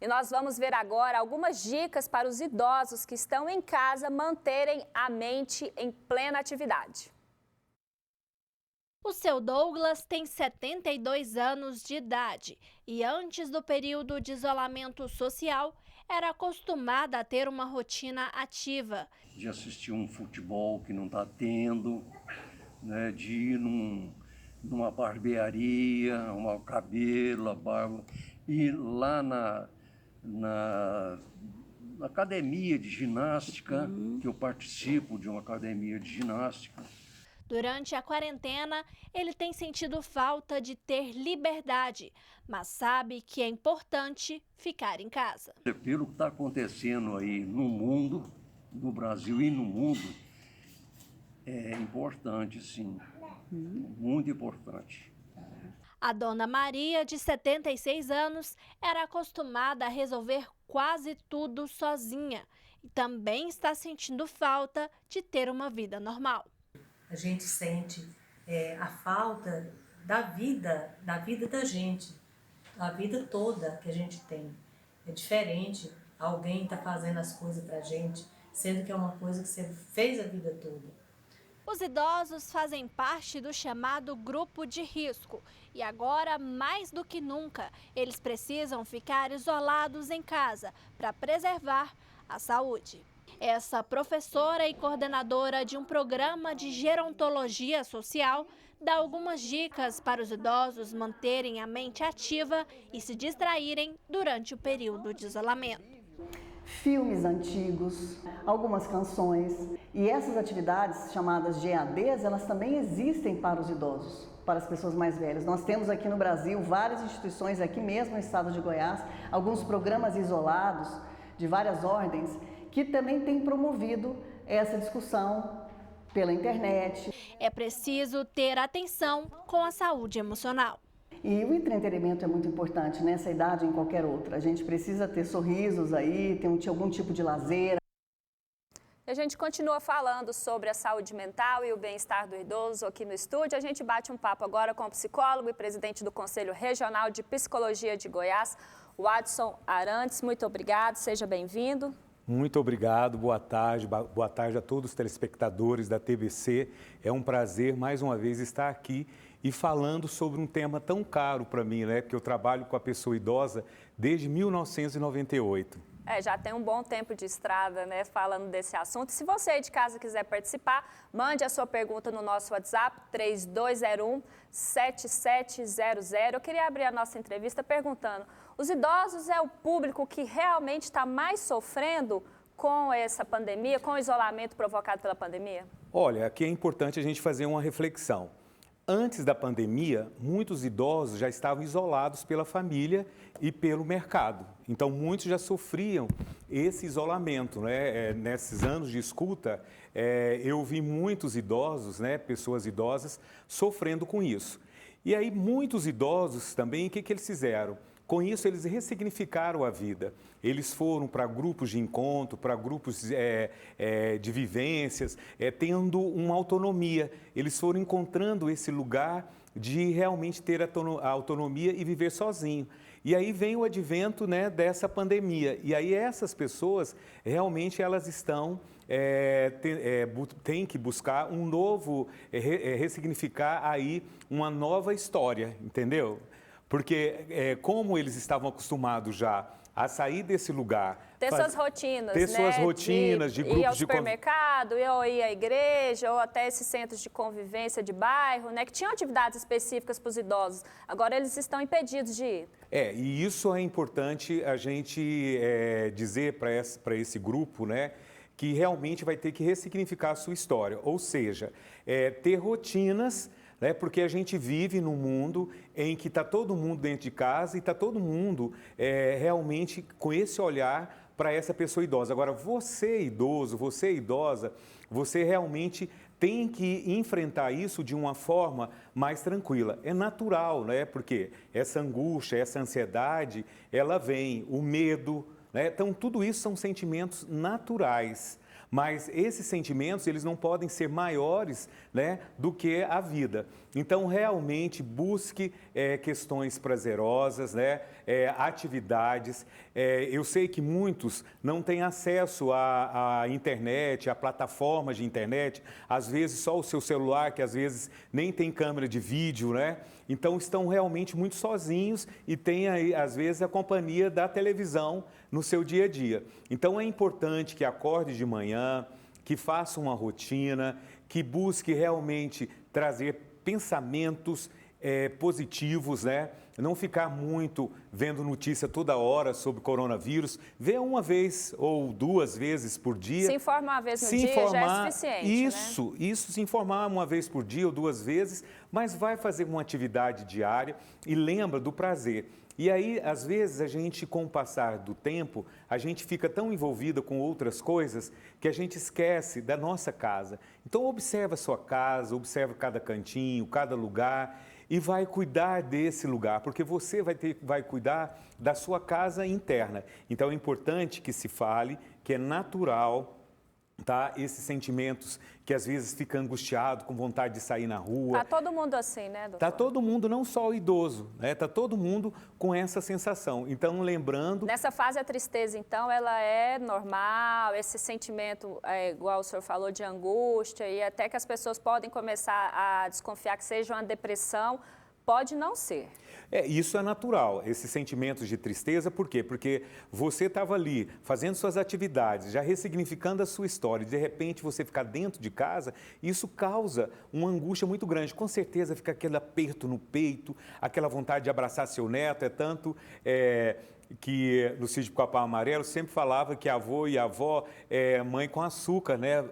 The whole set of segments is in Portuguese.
E nós vamos ver agora algumas dicas para os idosos que estão em casa manterem a mente em plena atividade. O seu Douglas tem 72 anos de idade e antes do período de isolamento social era acostumada a ter uma rotina ativa. De assistir um futebol que não está tendo, né, de ir numa barbearia, arrumar o cabelo, a barba, ir lá na academia de ginástica, que eu participo de uma academia de ginástica. Durante a quarentena, ele tem sentido falta de ter liberdade, mas sabe que é importante ficar em casa. Pelo que está acontecendo aí no mundo, no Brasil e no mundo, é importante, sim, muito importante. A dona Maria, de 76 anos, era acostumada a resolver quase tudo sozinha e também está sentindo falta de ter uma vida normal. A gente sente a falta da vida da gente, a vida toda que a gente tem. É diferente alguém tá fazendo as coisas pra gente, sendo que é uma coisa que você fez a vida toda. Os idosos fazem parte do chamado grupo de risco e agora, mais do que nunca, eles precisam ficar isolados em casa para preservar a saúde. Essa professora e coordenadora de um programa de gerontologia social dá algumas dicas para os idosos manterem a mente ativa e se distraírem durante o período de isolamento. Filmes antigos, algumas canções. E essas atividades chamadas de EADs, elas também existem para os idosos, para as pessoas mais velhas. Nós temos aqui no Brasil várias instituições, aqui mesmo no estado de Goiás, alguns programas isolados de várias ordens, que também têm promovido essa discussão pela internet. É preciso ter atenção com a saúde emocional. E o entretenimento é muito importante nessa idade e em qualquer outra. A gente precisa ter sorrisos aí, ter algum tipo de lazer. A gente continua falando sobre a saúde mental e o bem-estar do idoso aqui no estúdio. A gente bate um papo agora com o psicólogo e presidente do Conselho Regional de Psicologia de Goiás, o Adson Arantes. Muito obrigado, seja bem-vindo. Muito obrigado, boa tarde a todos os telespectadores da TVC. É um prazer, mais uma vez, estar aqui e falando sobre um tema tão caro para mim, né? Porque eu trabalho com a pessoa idosa desde 1998. Já tem um bom tempo de estrada, né, falando desse assunto. Se você aí de casa quiser participar, mande a sua pergunta no nosso WhatsApp, 3201-7700. Eu queria abrir a nossa entrevista perguntando, os idosos é o público que realmente está mais sofrendo com essa pandemia, com o isolamento provocado pela pandemia? Olha, aqui é importante a gente fazer uma reflexão. Antes da pandemia, muitos idosos já estavam isolados pela família e pelo mercado. Então, muitos já sofriam esse isolamento, né? Nesses anos de escuta, eu vi muitos idosos, né? Pessoas idosas, sofrendo com isso. E aí, muitos idosos também, o que eles fizeram? Com isso, eles ressignificaram a vida. Eles foram para grupos de encontro, para grupos de vivências, tendo uma autonomia. Eles foram encontrando esse lugar de realmente ter a autonomia e viver sozinho. E aí vem o advento, né, dessa pandemia. E aí essas pessoas, realmente, elas estão... tem que buscar um novo, ressignificar aí uma nova história, entendeu? Porque como eles estavam acostumados já a sair desse lugar... Ter suas rotinas, ter suas rotinas de grupos ir ao supermercado, ou ir à igreja, ou até esses centros de convivência de bairro, né? Que tinham atividades específicas para os idosos. Agora eles estão impedidos de ir. E isso é importante a gente dizer para esse grupo, né? Que realmente vai ter que ressignificar a sua história. Ou seja, ter rotinas... Porque a gente vive num mundo em que está todo mundo dentro de casa e está todo mundo realmente com esse olhar para essa pessoa idosa. Agora, você idoso, você idosa, você realmente tem que enfrentar isso de uma forma mais tranquila. É natural, né? Porque essa angústia, essa ansiedade, ela vem, o medo, né? Então, tudo isso são sentimentos naturais. mas esses sentimentos, eles não podem ser maiores, né, do que a vida. Então, realmente, busque questões prazerosas, né, atividades. Eu sei que muitos não têm acesso à internet, a plataformas de internet, às vezes só o seu celular, que às vezes nem tem câmera de vídeo, né? Então, estão realmente muito sozinhos e têm, aí, às vezes, a companhia da televisão no seu dia a dia. Então, é importante que acorde de manhã, que faça uma rotina, que busque realmente trazer pensamentos positivos, né? Não ficar muito vendo notícia toda hora sobre coronavírus. Vê uma vez ou 2 vezes por dia. Se informar uma vez no dia já é suficiente, Isso, se informar uma vez por dia ou 2 vezes, mas vai fazer uma atividade diária e lembra do prazer. E aí, às vezes, a gente, com o passar do tempo, a gente fica tão envolvida com outras coisas que a gente esquece da nossa casa. Então, observa a sua casa, observa cada cantinho, cada lugar e vai cuidar desse lugar, porque você vai cuidar da sua casa interna. Então, é importante que se fale que é natural, tá? Esses sentimentos que às vezes fica angustiado, com vontade de sair na rua. Tá todo mundo assim, né, doutor? Tá todo mundo, não só o idoso, né? Tá todo mundo com essa sensação. Então, lembrando... Nessa fase, a tristeza, então, ela é normal, esse sentimento, igual o senhor falou, de angústia, e até que as pessoas podem começar a desconfiar que seja uma depressão, pode não ser. Isso é natural, esses sentimentos de tristeza, por quê? Porque você estava ali fazendo suas atividades, já ressignificando a sua história, e de repente você ficar dentro de casa, isso causa uma angústia muito grande. Com certeza fica aquele aperto no peito, aquela vontade de abraçar seu neto, tanto que no sítio Capão Amarelo sempre falava que avô e avó é mãe com açúcar, né?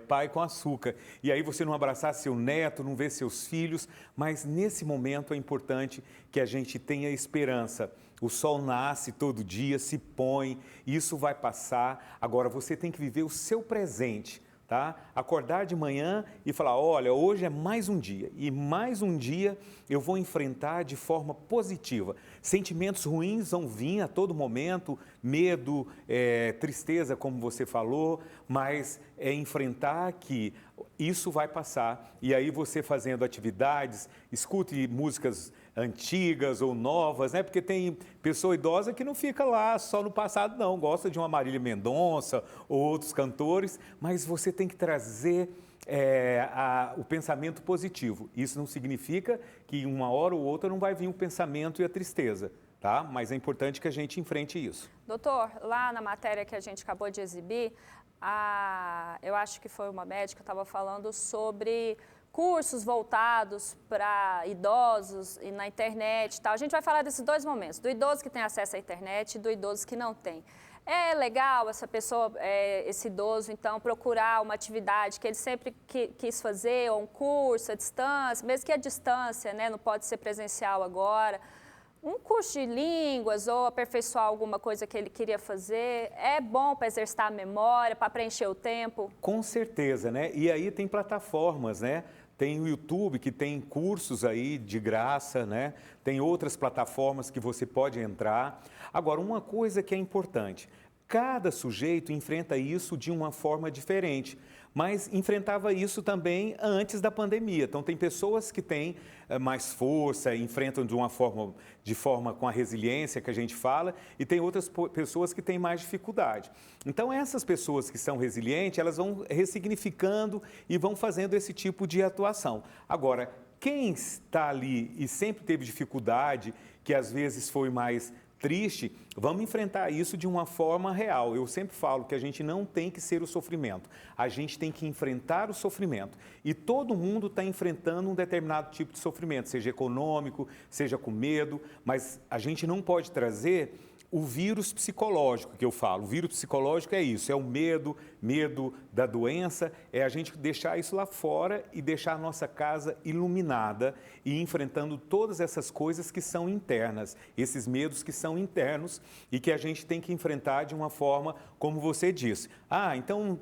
Pai com açúcar. E aí você não abraçar seu neto, não ver seus filhos, mas nesse momento é importante que a gente tenha esperança. O sol nasce todo dia, se põe, isso vai passar. Agora você tem que viver o seu presente. Tá? Acordar de manhã e falar, olha, hoje é mais um dia e mais um dia eu vou enfrentar de forma positiva. Sentimentos ruins vão vir a todo momento, medo, tristeza, como você falou, mas é enfrentar que isso vai passar e aí você fazendo atividades, escute músicas antigas ou novas, né? Porque tem pessoa idosa que não fica lá só no passado, não. Gosta de uma Marília Mendonça ou outros cantores, mas você tem que trazer o pensamento positivo. Isso não significa que uma hora ou outra não vai vir o pensamento e a tristeza, tá? Mas é importante que a gente enfrente isso. Doutor, lá na matéria que a gente acabou de exibir, eu acho que foi uma médica que estava falando sobre cursos voltados para idosos e na internet e tal. A gente vai falar desses 2 momentos, do idoso que tem acesso à internet e do idoso que não tem. É legal essa pessoa, esse idoso, então, procurar uma atividade que ele sempre quis fazer, ou um curso à distância, mesmo que a distância, né, não pode ser presencial agora. Um curso de línguas ou aperfeiçoar alguma coisa que ele queria fazer, é bom para exercitar a memória, para preencher o tempo? Com certeza, né? E aí tem plataformas, né? Tem o YouTube, que tem cursos aí de graça, né? Tem outras plataformas que você pode entrar. Agora, uma coisa que é importante, cada sujeito enfrenta isso de uma forma diferente, mas enfrentava isso também antes da pandemia. Então, tem pessoas que têm mais força, enfrentam de forma com a resiliência que a gente fala, e tem outras pessoas que têm mais dificuldade. Então, essas pessoas que são resilientes, elas vão ressignificando e vão fazendo esse tipo de atuação. Agora, quem está ali e sempre teve dificuldade, que às vezes foi mais triste, vamos enfrentar isso de uma forma real. Eu sempre falo que a gente não tem que ser o sofrimento, a gente tem que enfrentar o sofrimento. E todo mundo está enfrentando um determinado tipo de sofrimento, seja econômico, seja com medo, mas a gente não pode trazer o vírus psicológico que eu falo. O vírus psicológico é isso, é o medo da doença, é a gente deixar isso lá fora e deixar a nossa casa iluminada e enfrentando todas essas coisas que são internas, esses medos que são internos e que a gente tem que enfrentar de uma forma, como você disse. Então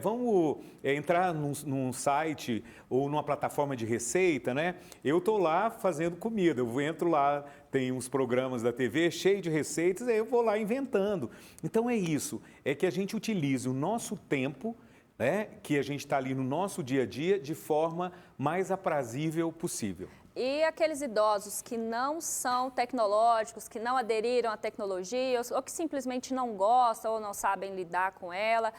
vamos entrar num site ou numa plataforma de receita, né? Eu estou lá fazendo comida, eu entro lá, tem uns programas da TV cheio de receitas, aí eu vou lá inventando. Então é isso, é que a gente utilize o nosso tempo, né, que a gente está ali no nosso dia a dia, de forma mais aprazível possível. E aqueles idosos que não são tecnológicos, que não aderiram à tecnologia, ou que simplesmente não gostam ou não sabem lidar com ela,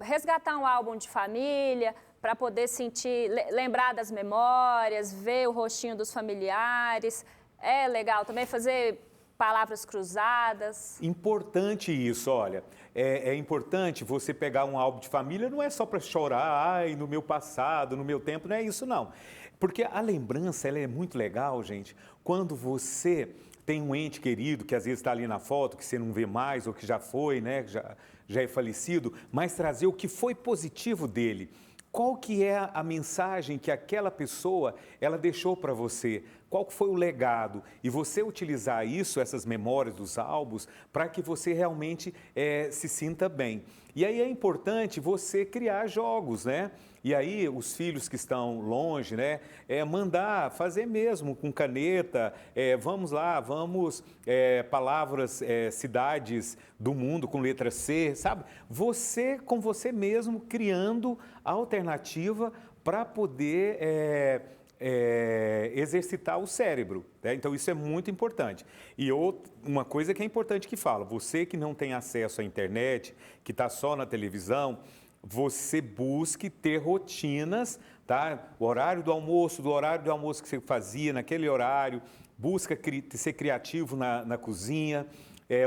resgatar um álbum de família para poder sentir, lembrar das memórias, ver o rostinho dos familiares. É legal também fazer palavras cruzadas. Importante isso, olha. É importante você pegar um álbum de família, não é só para chorar, ai, no meu passado, no meu tempo, não é isso não. Porque a lembrança, ela é muito legal, gente, quando você tem um ente querido que às vezes está ali na foto, que você não vê mais ou que já foi, né, já é falecido, mas trazer o que foi positivo dele. Qual que é a mensagem que aquela pessoa ela deixou para você? Qual que foi o legado? E você utilizar isso, essas memórias dos álbuns, para que você realmente se sinta bem. E aí é importante você criar jogos, né? E aí os filhos que estão longe, né? Mandar, fazer mesmo com caneta, vamos lá, palavras, cidades do mundo com letra C, sabe? Você com você mesmo criando a alternativa para poder exercitar o cérebro, né? Então isso é muito importante. E uma coisa que é importante que fala, você que não tem acesso à internet, que está só na televisão, você busque ter rotinas, tá? O horário do almoço que você fazia naquele horário, busca ser criativo na cozinha,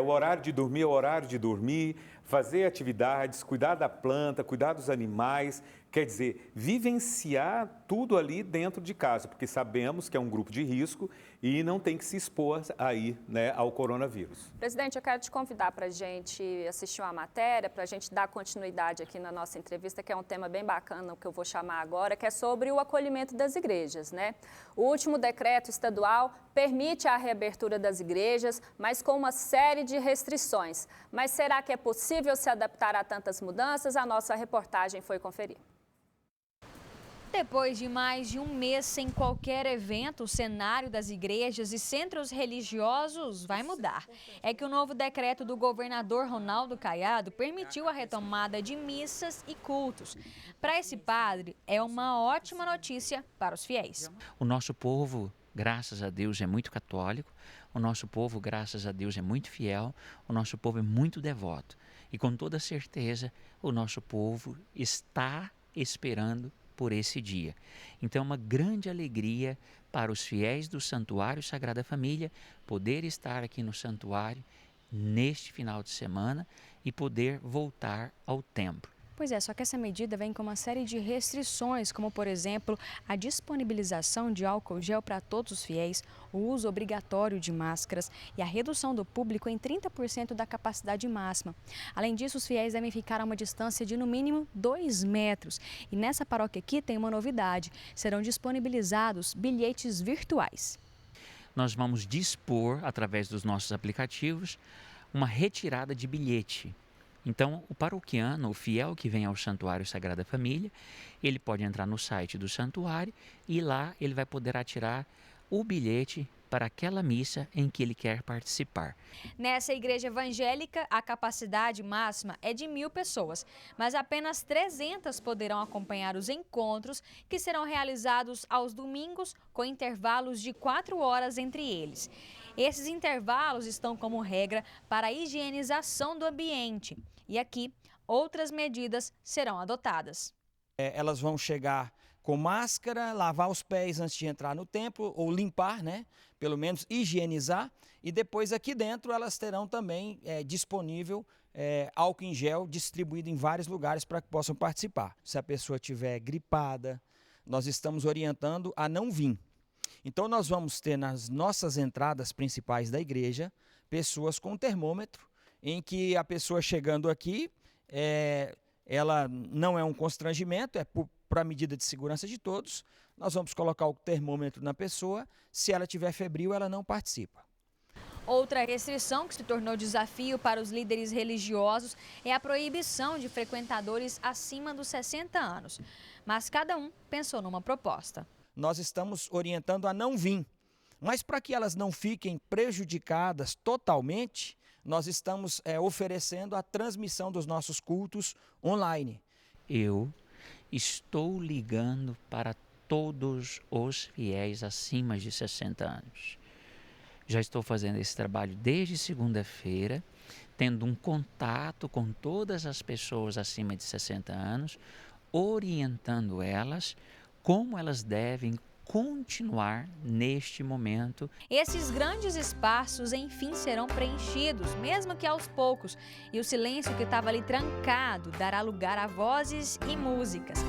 o horário de dormir é o horário de dormir, fazer atividades, cuidar da planta, cuidar dos animais, quer dizer, vivenciar tudo ali dentro de casa, porque sabemos que é um grupo de risco e não tem que se expor aí, né, ao coronavírus. Presidente, eu quero te convidar para a gente assistir uma matéria, para a gente dar continuidade aqui na nossa entrevista, que é um tema bem bacana, que eu vou chamar agora, que é sobre o acolhimento das igrejas, né? O último decreto estadual permite a reabertura das igrejas, mas com uma série de restrições. Mas será que é possível se adaptar a tantas mudanças? A nossa reportagem foi conferir. Depois de mais de um mês sem qualquer evento, o cenário das igrejas e centros religiosos vai mudar. É que o novo decreto do governador Ronaldo Caiado permitiu a retomada de missas e cultos. Para esse padre, é uma ótima notícia para os fiéis. O nosso povo, graças a Deus, é muito católico. O nosso povo, graças a Deus, é muito fiel. O nosso povo é muito devoto. E com toda certeza, o nosso povo está esperando por esse dia. Então é uma grande alegria para os fiéis do Santuário Sagrada Família poder estar aqui no santuário neste final de semana e poder voltar ao templo. Pois é, só que essa medida vem com uma série de restrições, como, por exemplo, a disponibilização de álcool gel para todos os fiéis, o uso obrigatório de máscaras e a redução do público em 30% da capacidade máxima. Além disso, os fiéis devem ficar a uma distância de, no mínimo, 2 metros. E nessa paróquia aqui tem uma novidade, serão disponibilizados bilhetes virtuais. Nós vamos dispor, através dos nossos aplicativos, uma retirada de bilhete. Então, o paroquiano, o fiel que vem ao Santuário Sagrada Família, ele pode entrar no site do santuário e lá ele vai poder atirar o bilhete para aquela missa em que ele quer participar. Nessa igreja evangélica, a capacidade máxima é de 1.000 pessoas, mas apenas 300 poderão acompanhar os encontros que serão realizados aos domingos com intervalos de 4 horas entre eles. Esses intervalos estão como regra para a higienização do ambiente. E aqui, outras medidas serão adotadas. Elas vão chegar com máscara, lavar os pés antes de entrar no templo, ou limpar, né? Pelo menos higienizar. E depois aqui dentro elas terão também disponível álcool em gel distribuído em vários lugares para que possam participar. Se a pessoa estiver gripada, nós estamos orientando a não vir. Então nós vamos ter nas nossas entradas principais da igreja pessoas com termômetro, em que a pessoa chegando aqui, ela não é um constrangimento, é para a medida de segurança de todos. Nós vamos colocar o termômetro na pessoa, se ela tiver febril, ela não participa. Outra restrição que se tornou desafio para os líderes religiosos é a proibição de frequentadores acima dos 60 anos. Mas cada um pensou numa proposta. Nós estamos orientando a não vir. Mas para que elas não fiquem prejudicadas totalmente, nós estamos oferecendo a transmissão dos nossos cultos online. Eu estou ligando para todos os fiéis acima de 60 anos. Já estou fazendo esse trabalho desde segunda-feira, tendo um contato com todas as pessoas acima de 60 anos, orientando elas como elas devem continuar neste momento. Esses grandes espaços, enfim, serão preenchidos, mesmo que aos poucos, e o silêncio que estava ali trancado dará lugar a vozes e músicas.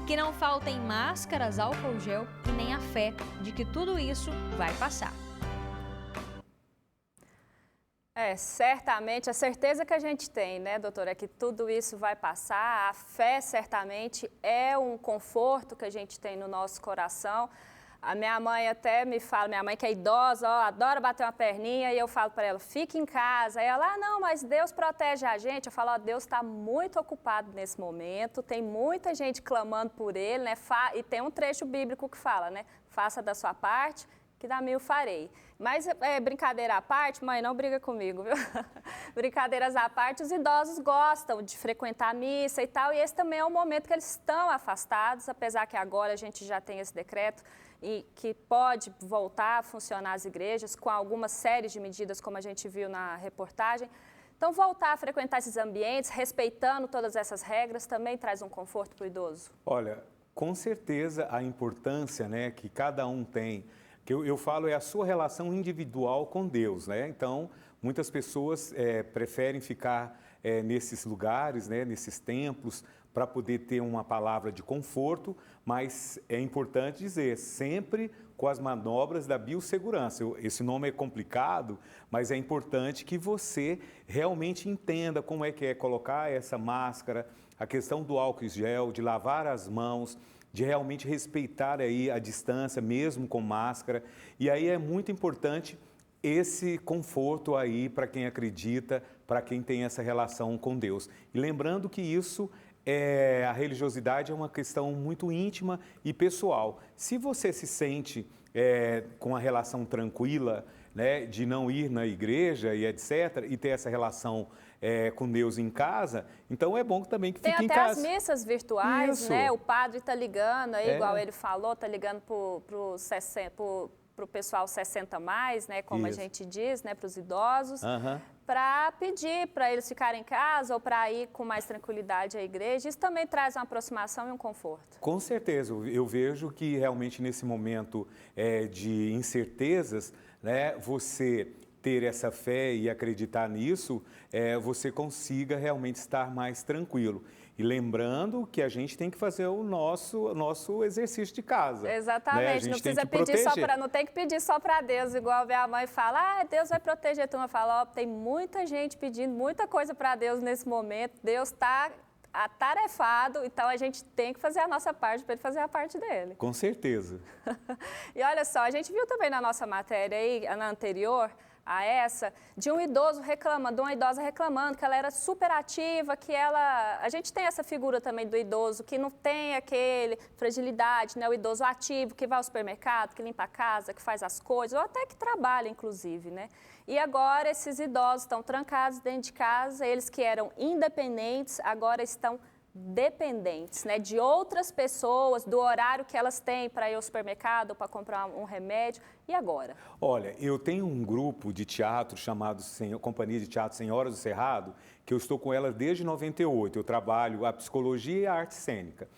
Que não faltem máscaras, álcool gel e nem a fé de que tudo isso vai passar. Certamente, a certeza que a gente tem, né, doutora, é que tudo isso vai passar. A fé, certamente, é um conforto que a gente tem no nosso coração. A minha mãe até me fala, minha mãe que é idosa, adora bater uma perninha, e eu falo para ela, fique em casa. Aí ela, não, mas Deus protege a gente. Eu falo, Deus está muito ocupado nesse momento, tem muita gente clamando por Ele, né? E tem um trecho bíblico que fala, né? Faça da sua parte, que da minha eu farei. Mas, brincadeira à parte, mãe, não briga comigo, viu? Brincadeiras à parte, os idosos gostam de frequentar a missa e tal, e esse também é um momento que eles estão afastados, apesar que agora a gente já tem esse decreto e que pode voltar a funcionar as igrejas com algumas séries de medidas, como a gente viu na reportagem. Então, voltar a frequentar esses ambientes, respeitando todas essas regras, também traz um conforto para o idoso? Olha, com certeza a importância, né, que cada um tem, que eu falo é a sua relação individual com Deus, né? Então, muitas pessoas preferem ficar nesses lugares, né, nesses templos, para poder ter uma palavra de conforto, mas é importante dizer, sempre com as manobras da biossegurança. Esse nome é complicado, mas é importante que você realmente entenda como é que é colocar essa máscara, a questão do álcool em gel, de lavar as mãos, de realmente respeitar aí a distância, mesmo com máscara. E aí é muito importante esse conforto aí para quem acredita, para quem tem essa relação com Deus. E lembrando que isso, a religiosidade é uma questão muito íntima e pessoal. Se você se sente com a relação tranquila, né, de não ir na igreja e etc., e ter essa relação com Deus em casa, então é bom também que fique em casa. Tem até as missas virtuais, Isso. né? O padre está ligando aí, igual ele falou, está ligando para o pessoal 60 mais, né? Como Isso. a gente diz, né? Para os idosos, Aham. para pedir para eles ficarem em casa ou para ir com mais tranquilidade à igreja. Isso também traz uma aproximação e um conforto. Com certeza, eu vejo que realmente nesse momento de incertezas, né, você ter essa fé e acreditar nisso, você consiga realmente estar mais tranquilo. E lembrando que a gente tem que fazer o nosso exercício de casa. Exatamente, né? A gente não precisa tem que pedir proteger. não tem que pedir só para Deus, igual minha mãe fala, Deus vai proteger a turma. Fala, tem muita gente pedindo muita coisa para Deus nesse momento, Deus está atarefado, então a gente tem que fazer a nossa parte para ele fazer a parte dele. Com certeza. E olha só, a gente viu também na nossa matéria aí, na anterior a essa, de um idoso reclamando, de uma idosa reclamando que ela era super ativa, que ela... A gente tem essa figura também do idoso que não tem aquele fragilidade, né? O idoso ativo, que vai ao supermercado, que limpa a casa, que faz as coisas, ou até que trabalha, inclusive, né? E agora esses idosos estão trancados dentro de casa, eles que eram independentes, agora estão dependentes, né, de outras pessoas, do horário que elas têm para ir ao supermercado, para comprar um remédio. E agora? Olha, eu tenho um grupo de teatro chamado Companhia de Teatro Senhoras do Cerrado, que eu estou com ela desde 98. Eu trabalho a psicologia e a arte cênica.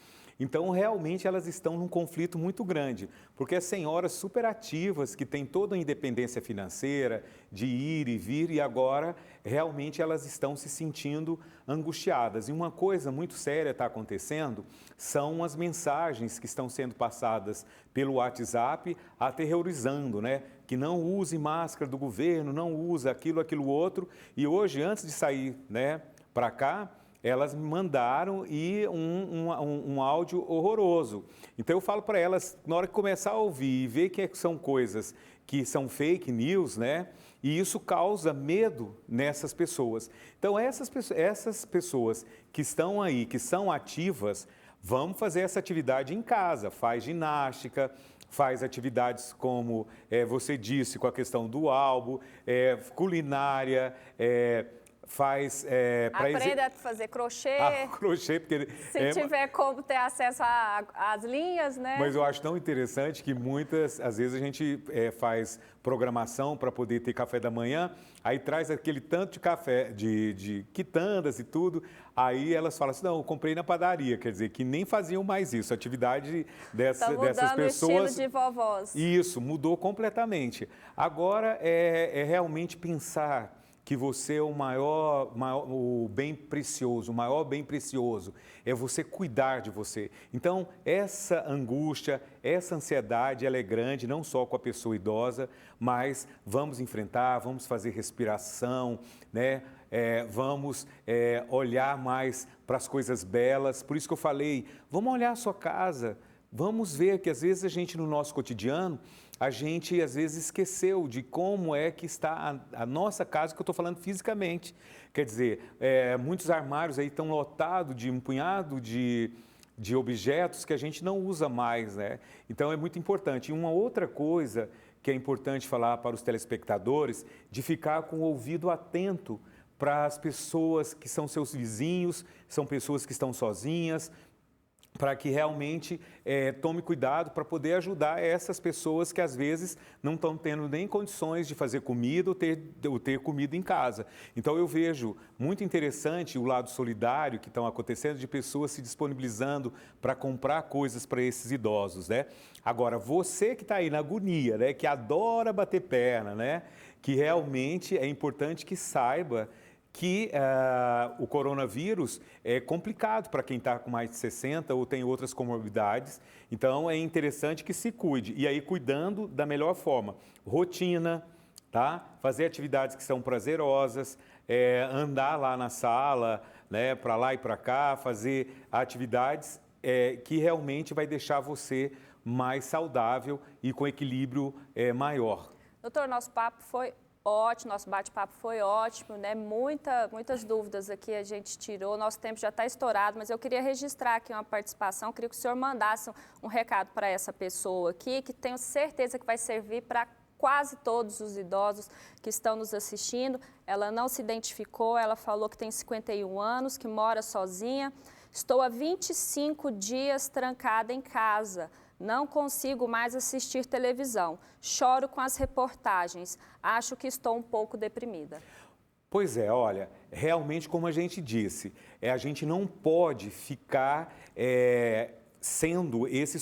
Então, realmente, elas estão num conflito muito grande, porque as senhoras superativas, que têm toda a independência financeira, de ir e vir, e agora, realmente, elas estão se sentindo angustiadas. E uma coisa muito séria está acontecendo, são as mensagens que estão sendo passadas pelo WhatsApp, aterrorizando, né? Que não use máscara do governo, não use aquilo outro. E hoje, antes de sair, né, para cá, elas me mandaram um áudio horroroso. Então eu falo para elas, na hora que começar a ouvir e ver que são coisas que são fake news, né? E isso causa medo nessas pessoas. Então essas pessoas que estão aí, que são ativas, vamos fazer essa atividade em casa, faz ginástica, faz atividades como você disse, com a questão do álbum, culinária, faz... Aprenda a fazer crochê. Crochê, porque... Se tiver como ter acesso às linhas, né? Mas eu acho tão interessante que às vezes a gente faz programação para poder ter café da manhã, aí traz aquele tanto de café, de quitandas e tudo, aí elas falam assim, não, eu comprei na padaria, quer dizer, que nem faziam mais isso, a atividade dessas pessoas... o estilo de vovós. Isso, mudou completamente. Agora é realmente pensar que você é o bem precioso, o maior bem precioso, é você cuidar de você. Então, essa angústia, essa ansiedade, ela é grande, não só com a pessoa idosa, mas vamos enfrentar, vamos fazer respiração, né? Vamos olhar mais para as coisas belas. Por isso que eu falei, vamos olhar a sua casa, vamos ver que às vezes a gente no nosso cotidiano, a gente às vezes esqueceu de como é que está a nossa casa, que eu estou falando fisicamente. Quer dizer, muitos armários aí estão lotados de um punhado de objetos que a gente não usa mais, né? Então é muito importante. E uma outra coisa que é importante falar para os telespectadores, de ficar com o ouvido atento para as pessoas que são seus vizinhos, são pessoas que estão sozinhas, para que realmente tome cuidado para poder ajudar essas pessoas que às vezes não estão tendo nem condições de fazer comida ou ter comida em casa. Então eu vejo muito interessante o lado solidário que estão acontecendo de pessoas se disponibilizando para comprar coisas para esses idosos, né? Agora, você que está aí na agonia, né, que adora bater perna, né, que realmente é importante que saiba que o coronavírus é complicado para quem está com mais de 60 ou tem outras comorbidades. Então, é interessante que se cuide. E aí, cuidando da melhor forma. Rotina, tá? Fazer atividades que são prazerosas, andar lá na sala, né, para lá e para cá, fazer atividades que realmente vai deixar você mais saudável e com equilíbrio maior. Doutor, nosso papo foi ótimo, nosso bate-papo foi ótimo, né? Muitas dúvidas aqui a gente tirou, nosso tempo já está estourado, mas eu queria registrar aqui uma participação, queria que o senhor mandasse um recado para essa pessoa aqui, que tenho certeza que vai servir para quase todos os idosos que estão nos assistindo. Ela não se identificou, ela falou que tem 51 anos, que mora sozinha. Estou há 25 dias trancada em casa. Não consigo mais assistir televisão. Choro com as reportagens. Acho que estou um pouco deprimida. Pois é, olha, realmente como a gente disse, a gente não pode ficar sendo esse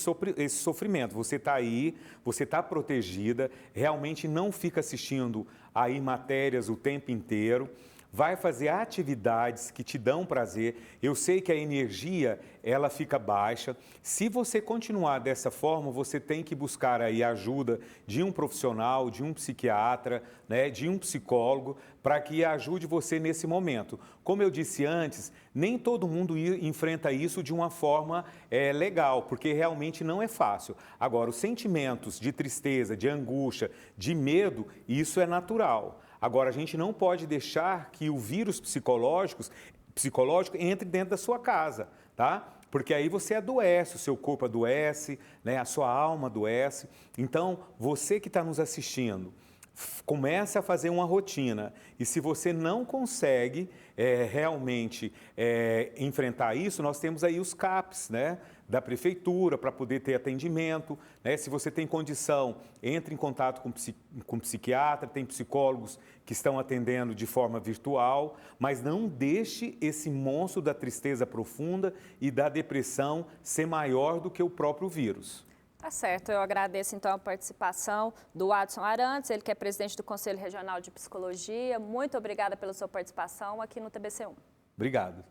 sofrimento. Você está aí, você está protegida, realmente não fica assistindo aí matérias o tempo inteiro. Vai fazer atividades que te dão prazer. Eu sei que a energia, ela fica baixa. Se você continuar dessa forma, você tem que buscar aí a ajuda de um profissional, de um psiquiatra, né, de um psicólogo, para que ajude você nesse momento. Como eu disse antes, nem todo mundo enfrenta isso de uma forma legal, porque realmente não é fácil. Agora, os sentimentos de tristeza, de angústia, de medo, isso é natural. Agora, a gente não pode deixar que o vírus psicológico entre dentro da sua casa, tá? Porque aí você adoece, o seu corpo adoece, né? A sua alma adoece. Então, você que está nos assistindo, comece a fazer uma rotina. E se você não consegue realmente enfrentar isso, nós temos aí os CAPs, né, da prefeitura para poder ter atendimento, né? Se você tem condição, entre em contato com psiquiatra, tem psicólogos que estão atendendo de forma virtual, mas não deixe esse monstro da tristeza profunda e da depressão ser maior do que o próprio vírus. Tá certo, eu agradeço então a participação do Adson Arantes, ele que é presidente do Conselho Regional de Psicologia. Muito obrigada pela sua participação aqui no TBC1. Obrigado.